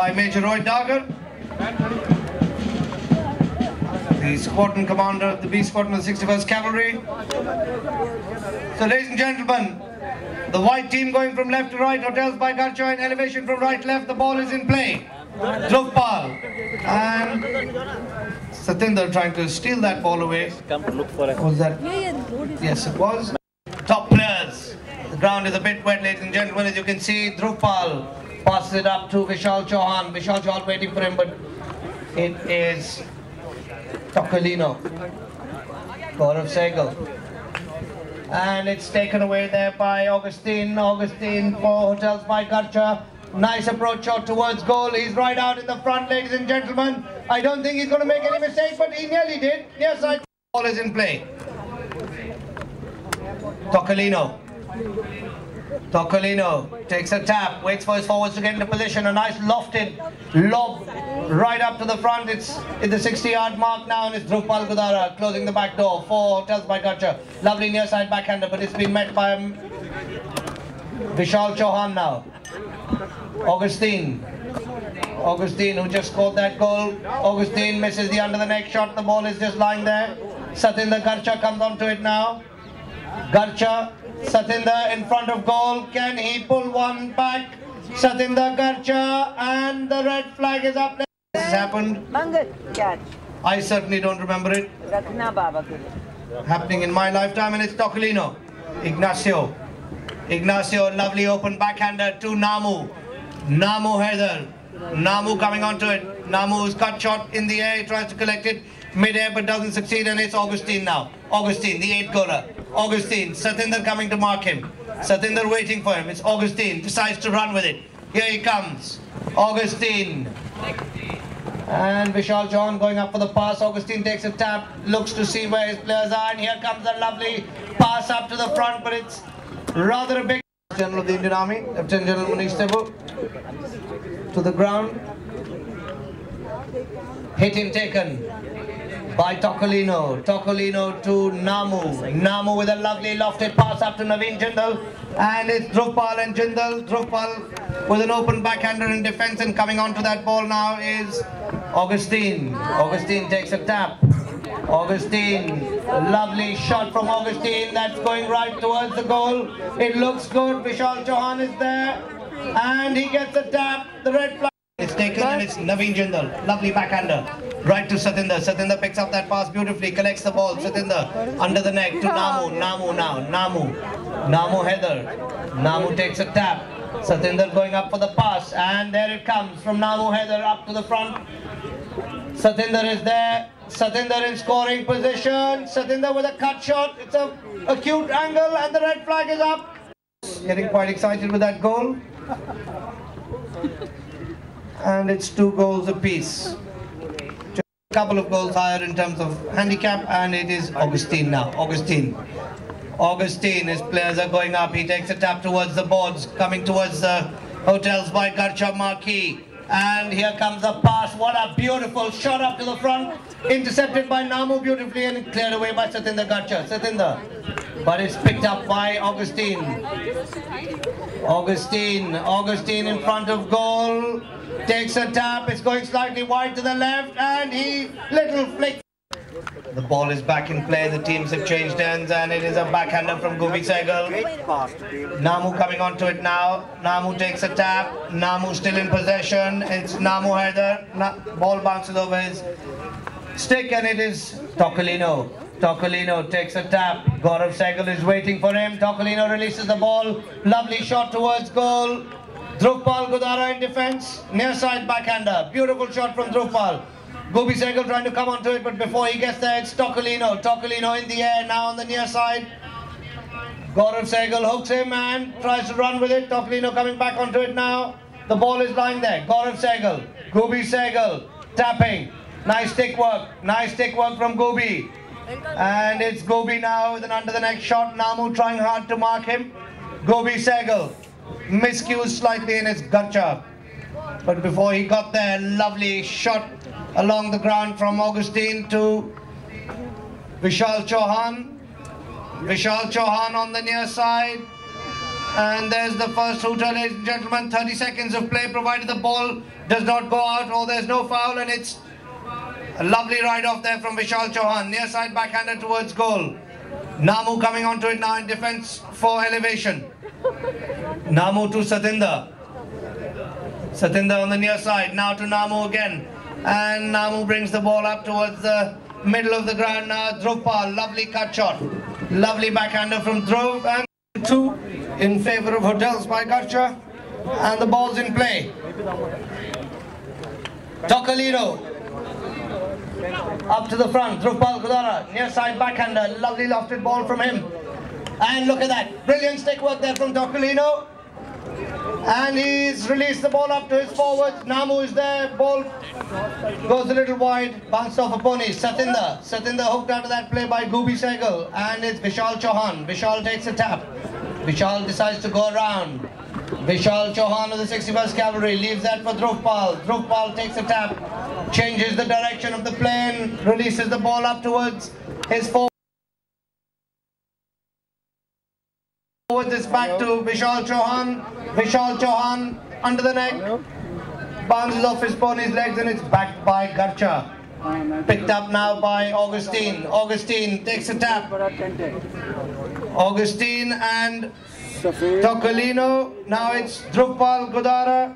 by Major Roy Dagar, the squadron commander of the B Squadron of the 61st Cavalry. So ladies and gentlemen, the white team going from left to right, Hotels by Garcha in elevation from right to left, the ball is in play. Dhrupal and Satinder trying to steal that ball away. Was that? Yes, it was. Top players. The ground is a bit wet, ladies and gentlemen. As you can see, Dhrupal passes it up to Vishal Chauhan. Vishal Chauhan waiting for him, but it is Tokolino. Gaurav Sehgal. And it's taken away there by Augustine. Augustine for Hotels by Garcha. Nice approach shot towards goal. He's right out in the front, ladies and gentlemen. I don't think he's going to make any mistake, but he nearly did. Near side. Ball is in play. Tokolino. Tokolino takes a tap, waits for his forwards to get into position. A nice lofted lob right up to the front. It's in the 60-yard mark now, and it's Dhrupal Gudara closing the back door for Hotels by Garcha. Lovely near side backhander, but it's been met by Vishal Chauhan now. Augustine, who just scored that goal. Augustine misses the under the neck shot. The ball is just lying there. Satinder Garcha comes onto it now. Garcha, Satinder in front of goal. Can he pull one back? Satinder Garcha, and the red flag is up. This has happened. I certainly don't remember it happening in my lifetime, and it's Tokolino. Ignacio, lovely open backhander to Namu. Namu Heather. Namu coming onto it. Namu's cut shot in the air. He tries to collect it mid-air but doesn't succeed, and it's Augustine now. Augustine, the 8-goaler. Augustine. Satinder coming to mark him. Satinder waiting for him. It's Augustine. Decides to run with it. Here he comes. Augustine. And Vishal Chauhan going up for the pass. Augustine takes a tap. Looks to see where his players are. And here comes a lovely pass up to the front, but it's rather a big. General of the Indian Army, Lieutenant General Manish Tebu, to the ground. Hitting taken by Tokolino. Tokolino to Namu. Namu with a lovely lofted pass up to Naveen Jindal. And it's Dhrupal and Jindal. Dhrupal with an open backhander in defense, and coming onto that ball now is Augustine. Augustine takes a tap. Augustine, lovely shot from Augustine, that's going right towards the goal. It looks good. Vishal Chauhan is there, and he gets a tap. The red flag is taken, and it's Naveen Jindal. Lovely backhander right to Satinder. Satinder picks up that pass beautifully, collects the ball. Satinder under the neck to Namu. Namu now. Namu Heather. Namu takes a tap. Satinder going up for the pass, and there it comes from Namu Heather up to the front. Satinder is there. Satinder in scoring position. Satinder with a cut shot. It's a acute angle, and the red flag is up. Getting quite excited with that goal. And it's 2 goals apiece. A couple of goals higher in terms of handicap, and it is Augustine now. Augustine, his players are going up. He takes a tap towards the boards, coming towards the Hotels by Garcha marquee. And here comes the pass. What a beautiful shot up to the front. Intercepted by Namu beautifully, and cleared away by Satinder Garcha. Satinder. But it's picked up by Augustine. Augustine in front of goal. Takes a tap. It's going slightly wide to the left, and he little flick. The ball is back in play. The teams have changed ends, and it is a backhander from Gobi Sehgal. Namu coming onto it now. Namu takes a tap. Namu still in possession. It's Namu Heather. Ball bounces over his stick, and it is Tokolino. Tokolino takes a tap. Gaurav Sehgal is waiting for him. Tokolino releases the ball. Lovely shot towards goal. Dhrupal Gudara in defense. Near side backhander. Beautiful shot from Dhrupal. Gobi Sehgal trying to come onto it, but before he gets there, it's Tokolino. Tokolino in the air now on the near side. Gaurav Sehgal hooks him and tries to run with it. Tokolino coming back onto it now. The ball is lying there. Gaurav Sehgal. Gobi Sehgal tapping. Nice stick work from Gobi. And it's Gobi now with an under the neck shot. Namu trying hard to mark him. Gobi Sehgal miscues slightly, and it's Garcha. But before he got there, lovely shot along the ground from Augustine to Vishal Chauhan. Vishal Chauhan on the near side. And there's the first hooter, ladies and gentlemen. 30 seconds of play, provided the ball does not go out or there's no foul, and it's a lovely ride off there from Vishal Chauhan. Near side backhander towards goal. Namu coming onto it now in defense for elevation. Namu to Satinder. Satinder on the near side. Now to Namu again. And Namu brings the ball up towards the middle of the ground now. Dhrupal, lovely cut shot. Lovely backhander from Dhruv. And 2 in favour of Hotels by Garcha. And the ball's in play. Tokalino. Up to the front, Dhrupal Gudara, near side backhander, lovely lofted ball from him. And look at that, brilliant stick work there from Tokalino. And he's released the ball up to his forwards. Namu is there, ball goes a little wide, bounced off a pony. Satinder hooked out of that play by Gooby Sehgal. And it's Vishal Chauhan. Vishal takes a tap. Vishal decides to go around. Vishal Chauhan of the 61st Cavalry leaves that for Dhrupal. Dhrupal takes a tap, changes the direction of the plane, releases the ball up towards his forward. It's back to Vishal Chauhan. Vishal Chauhan under the neck, bounces off his pony's legs, and it's backed by Garcha. Picked up now by Augustine. Augustine takes a tap. Augustine and Tokalino. Now it's Dhrupal Gudara.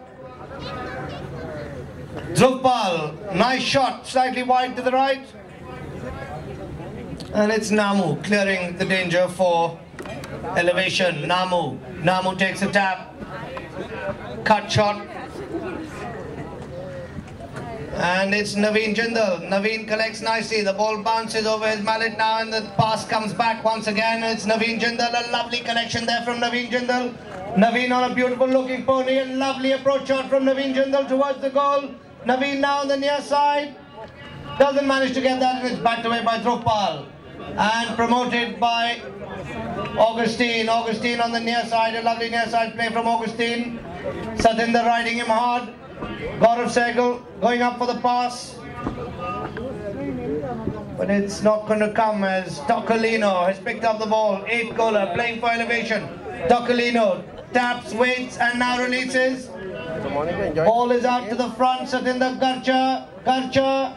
Dhrupal, nice shot, slightly wide to the right. And it's Namu clearing the danger for elevation. Namu takes a tap. Cut shot. And it's Naveen Jindal. Naveen collects nicely. The ball bounces over his mallet now, and the pass comes back once again. It's Naveen Jindal. A lovely collection there from Naveen Jindal. Naveen on a beautiful looking pony, and lovely approach shot from Naveen Jindal towards the goal. Naveen now on the near side. Doesn't manage to get that, and it's backed away by Dhrupal. And promoted by Augustine. Augustine on the near side. A lovely near side play from Augustine. Satinder riding him hard. Gaurav Sehgal going up for the pass, but it's not going to come as Tokalino has picked up the ball. 8 goaler playing for elevation. Tokalino taps, waits, and now releases. Ball is out to the front. Satinder Garcha. Garcha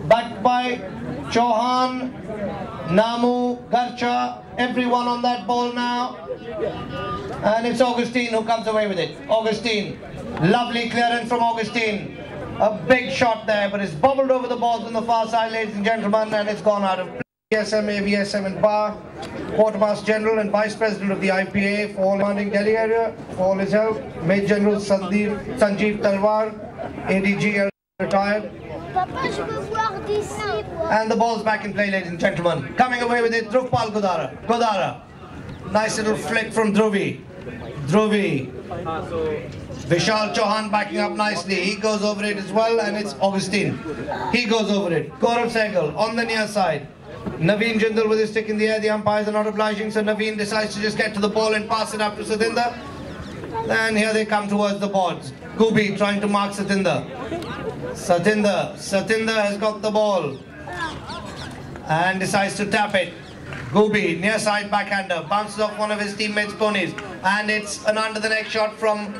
backed by Chauhan, Namu, Garcha, everyone on that ball now. And it's Augustine who comes away with it. Augustine, lovely clearance from Augustine. A big shot there, but it's bobbled over the balls on the far side, ladies and gentlemen, and it's gone out of play. AVSM, AVSM and Bar, Quartermaster General and Vice President of the IPA for all commanding Delhi area, for all his help. Major General Sanjeev Talwar, ADG retired. And the ball's back in play, ladies and gentlemen. Coming away with it, Dhrupal Gudara. Gudara. Nice little flick from Dhruvi. Dhruvi. Vishal Chauhan backing up nicely. He goes over it as well, and it's Augustine. He goes over it. Gaurav Sehgal on the near side. Naveen Jindal with his stick in the air. The umpires are not obliging, so Naveen decides to just get to the ball and pass it up to Satinder. And here they come towards the boards. Kubi trying to mark Satinder. Satinder has got the ball and decides to tap it. Gooby, near side backhander, bounces off one of his teammates' ponies, and it's an under the neck shot from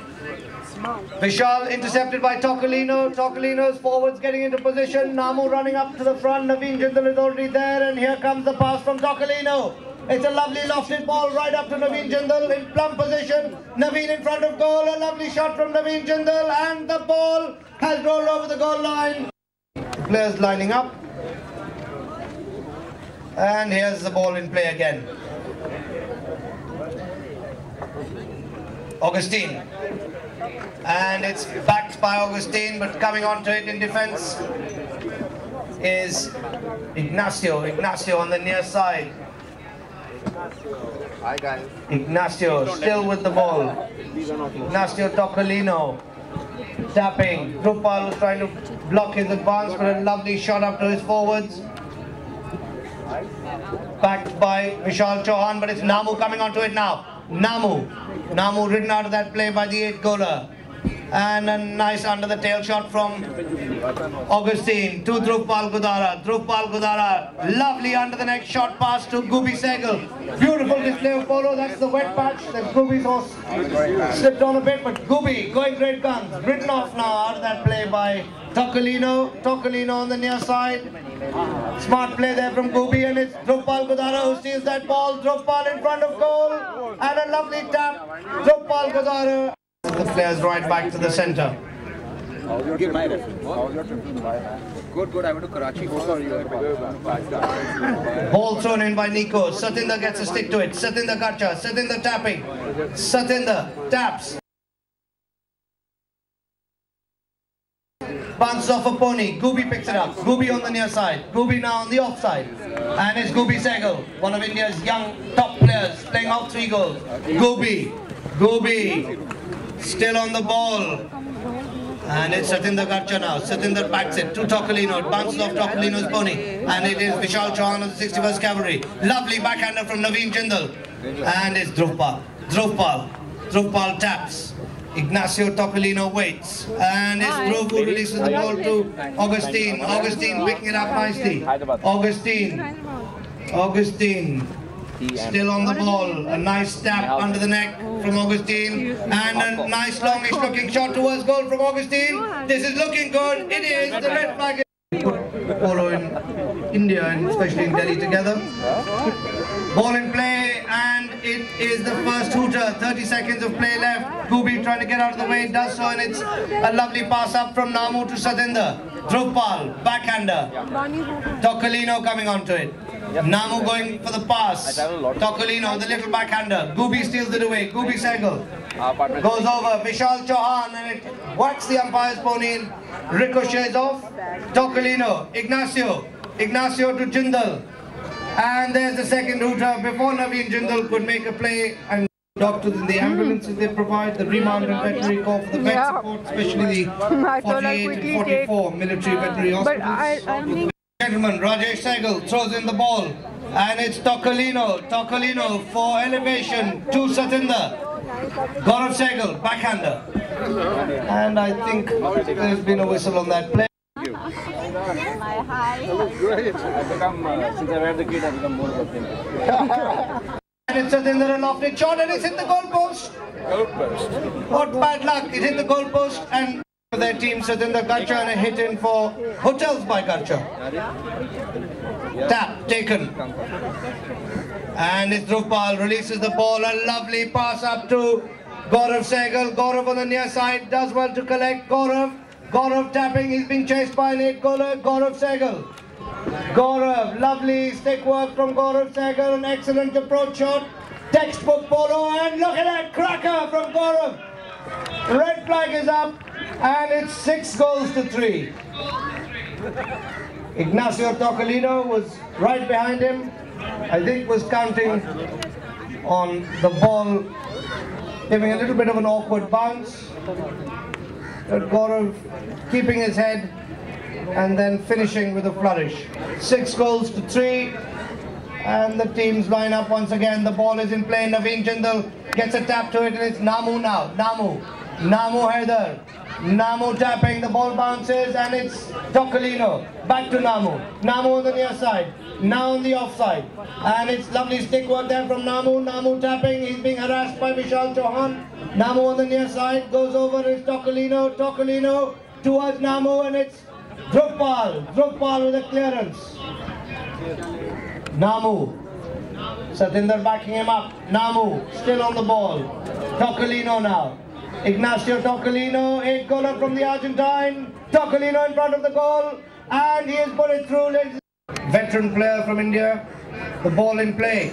Vishal, intercepted by Tokalino. Tokalino's forwards getting into position. Namu running up to the front. Naveen Jindal is already there, and here comes the pass from Tokalino. It's a lovely lofted ball right up to Naveen Jindal in plumb position. Naveen in front of goal. A lovely shot from Naveen Jindal, and the ball has rolled over the goal line. The players lining up. And here's the ball in play again. Augustine. And it's backed by Augustine, but coming onto it in defense is Ignacio. Ignacio on the near side. Hi guys. Ignacio still with the ball. Ignacio Tokalino tapping. Dhrupal was trying to block his advance, but a lovely shot up to his forwards. Backed by Vishal Chauhan, but it's Namu coming onto it now. Namu ridden out of that play by the 8 goaler. And a nice under the tail shot from Augustine to Drupal Gudara. Drupal Gudara, lovely under the neck shot pass to Gubi Sehgal. Beautiful display of Polo. That's the wet patch that Gubi's horse slipped on a bit, but Gubi going great guns. Written off now out of that play by Tocolino. Tocolino on the near side. Smart play there from Gubi, and it's Drupal Gudara who steals that ball. Drupal in front of goal, and a lovely tap. Drupal Gudara. The players right back to the centre. Good, I went to Karachi. Ball thrown in by Nico. Satinder gets a stick to it. Satinder Garcha. Satinder tapping. Satinder taps. Bounces off a pony. Gubi picks it up. Gubi on the near side. Gubi now on the offside. And it's Gubi Sehgal, one of India's young top players, playing off 3 goals. Gubi. Still on the ball. And it's Satinder Garcha now. Satinder backs it to Tocolino. It bounces off Tocolino's pony. And it is Vishal Chauhan of the 61st Cavalry. Lovely backhander from Naveen Jindal. And it's Drupal. Drupal taps. Ignacio Tocolino waits. And it's Dhruv who releases the ball to Augustine. Augustine picking it up nicely. Augustine. Still on the ball. A nice tap under the neck from Augustine. And a nice longish looking shot towards goal from Augustine. This is looking good. It is. The red flag is put Polo in India and especially in Delhi together. Ball in play, and it is the first hooter. 30 seconds of play left. Gubi trying to get out of the way, does so, and it's a lovely pass up from Namu to Satinder. Drupal, backhander. Tocolino coming onto it. Namu going for the pass. Tocolino, the little backhander. Gubi steals it away. Gubi Sehgal goes over. Vishal Chauhan, and it whacks the umpire's pony in. Ricochets off. Tocolino, Ignacio to Jindal. And there's the second hooter before Naveen Jindal could make a play. And doctors in the ambulances they provide, the remand and veterinary corps for the vet support, especially the 48 and 44 military veterinary hospitals. Gentlemen, Rajesh Sehgal throws in the ball, and it's Tocolino for elevation to Satinder. Gaurav Sehgal, backhander. And I think there's been a whistle on that play. Great. I become, since I've had the kid, I've become more of a thing. And it's Satinder, a lofted shot, and it's hit the goalpost. What bad luck. It hit the goalpost, and for their team, Satinder Garcha, and a hit in for Hotels by Garcha. Tap taken. And it's Drupal releases the ball. A lovely pass up to Gaurav Sehgal. Gaurav on the near side does well to collect. Gaurav tapping. He's being chased by an 8-goaler. Gaurav Sehgal. Gaurav, lovely stick work from Gaurav Sehgal. An excellent approach shot. Textbook Polo, and look at that cracker from Gaurav. Red flag is up, and it's 6 goals to 3. Ignacio Tocolino was right behind him. I think was counting on the ball, giving a little bit of an awkward bounce. But Gaurav keeping his head and then finishing with a flourish. 6 goals to 3. And the teams line up once again. The ball is in play. Naveen Jindal gets a tap to it, and it's Namu now. Namu Haider. Namu tapping. The ball bounces, and it's Tocolino. Back to Namu. Namu on the near side. Now on the offside. And it's lovely stick work there from Namu. Namu tapping. He's being harassed by Vishal Chauhan. Namu on the near side. Goes over. It's Tocolino. Tocolino towards Namu, and it's Drupal with a clearance. Namu. Satinder backing him up. Namu still on the ball. Tocolino now. Ignacio Tocolino, 8-goaler from the Argentine. Tocolino in front of the goal, and he has put it through. Veteran player from India. The ball in play.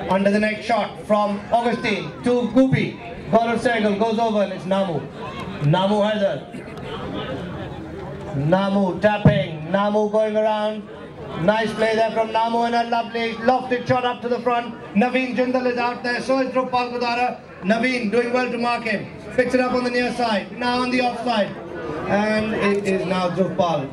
Under the neck shot from Augustine to Gubi. Gaurav Sehgal goes over, and it's Namu. Namu Haider. Namu tapping. Namu going around. Nice play there from Namu, and a lovely lofted shot up to the front. Naveen Jindal is out there, so is Drupal Gudara. Naveen doing well to mark him. Picks it up on the near side, now on the offside. And it is now Drupal.